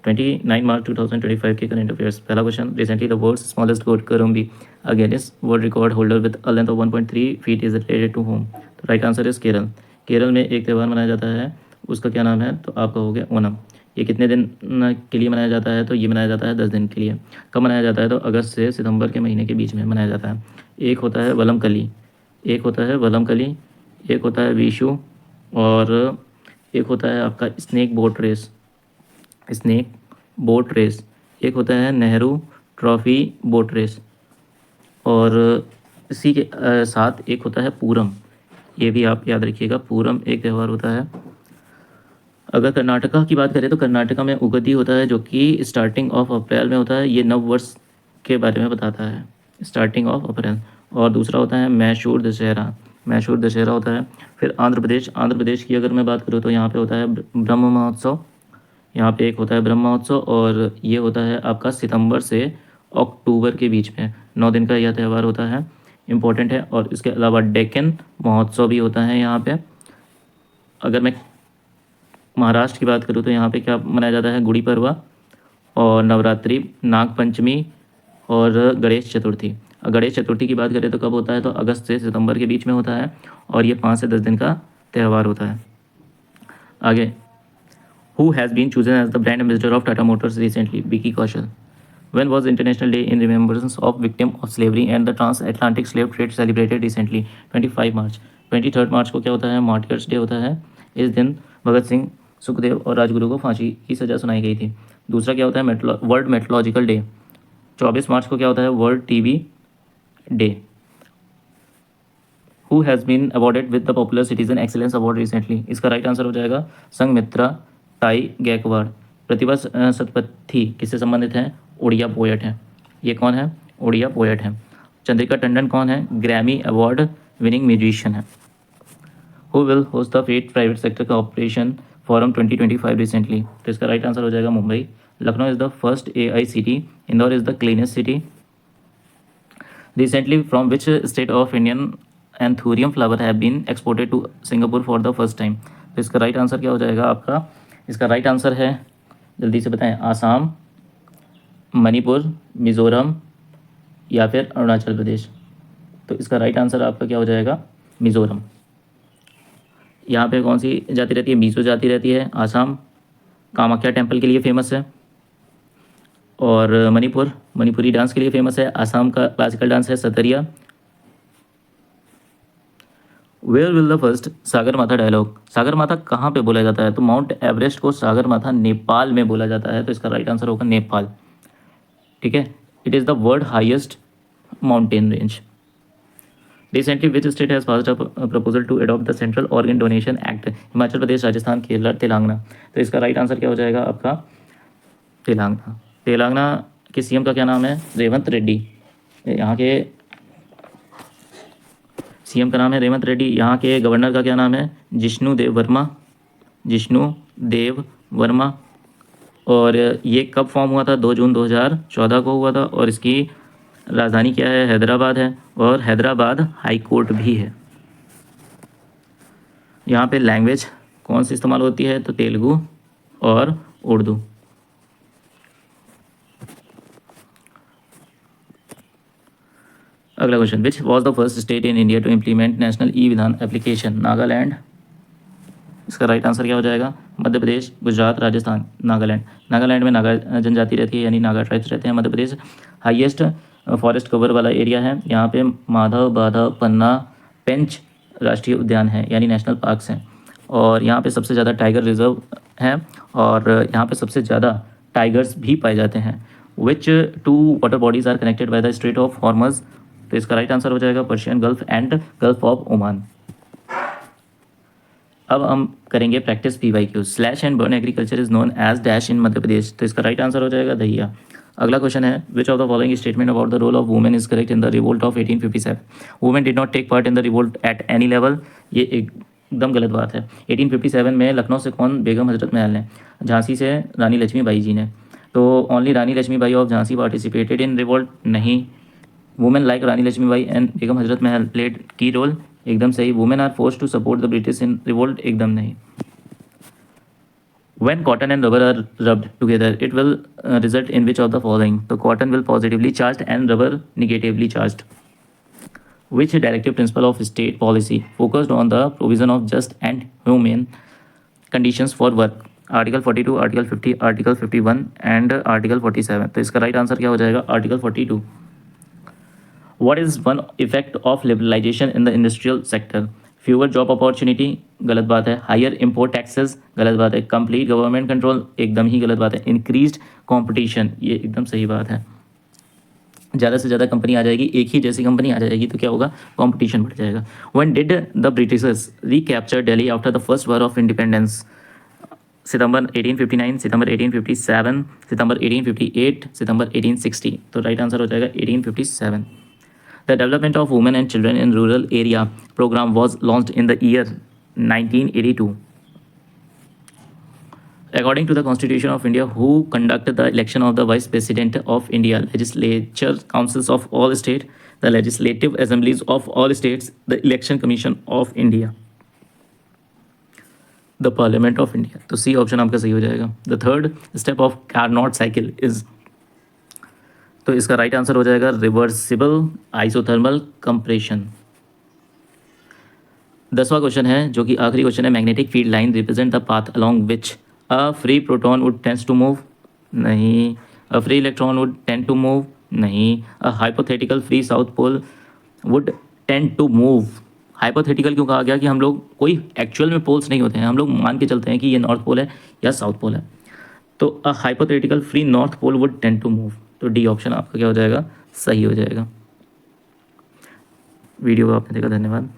29 March 2025 के current affairs. पहला question, recently the world's smallest goat Karambi, a Guinness world record holder with a length of 1.3 feet is related to home. तो right answer is Kerala. Kerala में एक त्यौहार मनाया जाता है, उसका क्या नाम है? तो आप कहोगे ओनम। ये कितने दिन के लिए मनाया जाता है? तो ये मनाया जाता है 10 दिन के लिए। कब मनाया जाता है? तो अगस्त से सितंबर के महीने के बीच में मनाया जाता है। एक होता है वलम कली, एक होता है वलम कली, एक होता है विशु, और एक होता है आपका snake boat race, snake boat race, एक होता है नेहरू ट्रॉफी बोट रेस, और इसी के साथ एक होता है पूरम। ये भी आप याद रखिएगा, पूरम एक त्यौहार होता है। अगर कर्नाटका की बात करें तो कर्नाटका में उगदी होता है, जो कि स्टार्टिंग ऑफ अप्रैल में होता है। ये नव वर्ष के बारे में बताता है, स्टार्टिंग ऑफ अप्रैल। और दूसरा होता है मैसूर दशहरा, मैसूर दशहरा होता है। फिर आंध्र प्रदेश, आंध्र प्रदेश की अगर मैं बात करूँ तो यहाँ पे होता है ब्रह्म महोत्सव। यहाँ पे एक होता है ब्रह्म महोत्सव, और ये होता है आपका सितंबर से अक्टूबर के बीच में। 9 दिन का यह त्यौहार होता है, इम्पोर्टेंट है। और इसके अलावा डेक्कन महोत्सव भी होता है यहाँ पे। अगर मैं महाराष्ट्र की बात करूँ तो यहाँ पे क्या मनाया जाता है? गुड़ी पड़वा और नवरात्रि, नाग पंचमी और गणेश चतुर्थी। गणेश चतुर्थी की बात करें तो कब होता है? तो अगस्त से सितंबर के बीच में होता है, और ये 5 से 10 दिन का त्यौहार होता है। आगे, who has been chosen as the brand ambassador of Tata Motors recently? Vicky Kaushal. When was International Day in Remembrance of Victim of Slavery and the Transatlantic Slave Trade celebrated recently? 25 मार्च। 23 मार्च को क्या होता है? मार्टियर्स डे होता है। इस दिन भगत सिंह, सुखदेव और राजगुरु को फांसी की सज़ा सुनाई गई थी। दूसरा क्या होता है? World meteorological day. 24 मार्च को क्या होता है? World TB Day. Who has been awarded with the popular citizen excellence award recently? इसका राइट आंसर हो जाएगा संघमित्रा टाई गैकवाड़। प्रतिभा सतपथी किससे संबंधित है? उड़िया पोएट है। ये कौन है? उड़िया पोएट है। चंद्रिका टंडन कौन है? ग्रैमी अवार्ड विनिंग म्यूजिशियन है। Who will host the fate private sector corporation forum 2025 recently? तो इसका राइट आंसर हो जाएगा Mumbai. Lucknow is the first AI city. Indore is the cleanest city. Recently, from which state of Indian anthurium flower have been exported to Singapore for the first time? तो इसका right answer क्या हो जाएगा आपका? इसका राइट आंसर है, जल्दी से बताएं, आसाम, मणिपुर, मिज़ोरम या फिर अरुणाचल प्रदेश। तो इसका राइट आंसर आपका क्या हो जाएगा? मिज़ोरम। यहाँ पे कौन सी जाति रहती है? मिज़ो जाति रहती है। आसाम कामाख्या टेम्पल के लिए फेमस है, और मणिपुर मणिपुरी डांस के लिए फेमस है। आसाम का क्लासिकल डांस है सतरिया। वेयर विल द फर्स्ट सागर माथा डायलॉग? सागर माथा कहाँ पे बोला जाता है? तो माउंट एवरेस्ट को सागर माथा नेपाल में बोला जाता है। तो इसका राइट आंसर होगा नेपाल। ठीक है, it is the world highest mountain range. Recently which state has passed a proposal to adopt the central organ donation act? Himachal Pradesh, Rajasthan, Kerala, Telangana. तो इसका राइट आंसर क्या हो जाएगा आपका? तेलंगाना। तेलंगाना के CM का क्या नाम है? रेवंत रेड्डी। यहाँ के CM का नाम है रेवंत रेड्डी। यहाँ के गवर्नर का क्या नाम है? जिष्णु देव वर्मा, जिष्णु देव वर्मा। और ये कब फॉर्म हुआ था? 2 जून 2014 को हुआ था, और इसकी राजधानी क्या है? हैदराबाद है, और हैदराबाद हाई कोर्ट भी है। यहाँ पे लैंग्वेज कौन सी इस्तेमाल होती है? तो तेलुगु और उर्दू। अगला question, which was the first state in India to implement national e Vidhan application? Nagaland. इसका राइट आंसर क्या हो जाएगा? मध्य प्रदेश, गुजरात, राजस्थान, नागालैंड। नागालैंड में नागा जनजाति रहती है, यानी नागा ट्राइब्स रहते हैं। Madhya Pradesh highest forest cover वाला एरिया है। यहाँ पे माधव, बाधव, पन्ना, पेंच राष्ट्रीय उद्यान है, यानी नेशनल पार्क्स हैं। और यहाँ पे सबसे ज़्यादा टाइगर रिजर्व हैं, और यहाँ पे सबसे ज़्यादा टाइगर्स भी पाए जाते हैं। Which 2 water bodies are connected by the strait of Hormuz? तो इसका राइट आंसर हो जाएगा Persian gulf and gulf of Oman. अब हम करेंगे practice PYQ। Slash and burn agriculture is known as dash in Madhya Pradesh? तो इसका राइट आंसर हो जाएगा दहिया। अगला क्वेश्चन है, which of the following statement about the role of women is correct in the revolt of 1857? Women did not take part in the revolt at any level. ये एकदम गलत बात है। 1857 में लखनऊ से कौन? बेगम हजरत महल ने। झांसी से रानी लक्ष्मीबाई जी ने। तो only Rani Lakshmibai of Jhansi participated in revolt? नहीं। Women like Rani Lakshmibai and Begum Hazrat Mahal played key role? एकदम सही। Women are force to support the British in revolt? एकदम नहीं। When cotton and rubber are rubbed together, it will result in which of the following? So cotton will positively charged and rubber negatively charged. Which directive principle of state policy focused on the provision of just and humane conditions for work? Article 42, article 50, article 51 and article 47. तो इसका right answer क्या हो जाएगा? Article 42. What is one effect of liberalization in the industrial sector? Fewer job opportunity, गलत बात है. Higher import taxes, गलत बात है. कंप्लीट गवर्नमेंट कंट्रोल, एकदम ही गलत बात है. इंक्रीज्ड कंपटीशन, ये एकदम सही बात है. ज़्यादा से ज़्यादा कंपनी आ जाएगी, एक ही जैसी कंपनी आ जाएगी तो क्या होगा? कंपटीशन बढ़ जाएगा. When did the Britishers recapture Delhi after the first war of independence? September 1859, September 1857, September 1858, September 1860. तो राइट आंसर हो जाएगा 1857. The development of women and children in rural area program was launched in the year 1982. According to the Constitution of India, who conduct the election of the Vice President of India, legislature councils of all states, the legislative assemblies of all states, the Election Commission of India, the Parliament of India. तो C option आपका सही हो जाएगा. The third step of Carnot cycle is, तो इसका right answer हो जाएगा reversible isothermal compression. 10वां क्वेश्चन है जो कि आखिरी क्वेश्चन है. Magnetic field line represent the path along which a free proton would tends to move, नहीं. A free electron would tend to move, नहीं. A hypothetical free south pole would tend to move. Hypothetical क्यों कहा गया? कि हम लोग कोई actual में पोल्स नहीं होते हैं, हम लोग मान के चलते हैं कि ये नॉर्थ पोल है या साउथ पोल है. तो a hypothetical free north pole would tend to move. तो डी ऑप्शन आपका क्या हो जाएगा? सही हो जाएगा. वीडियो को आपने देखा, धन्यवाद.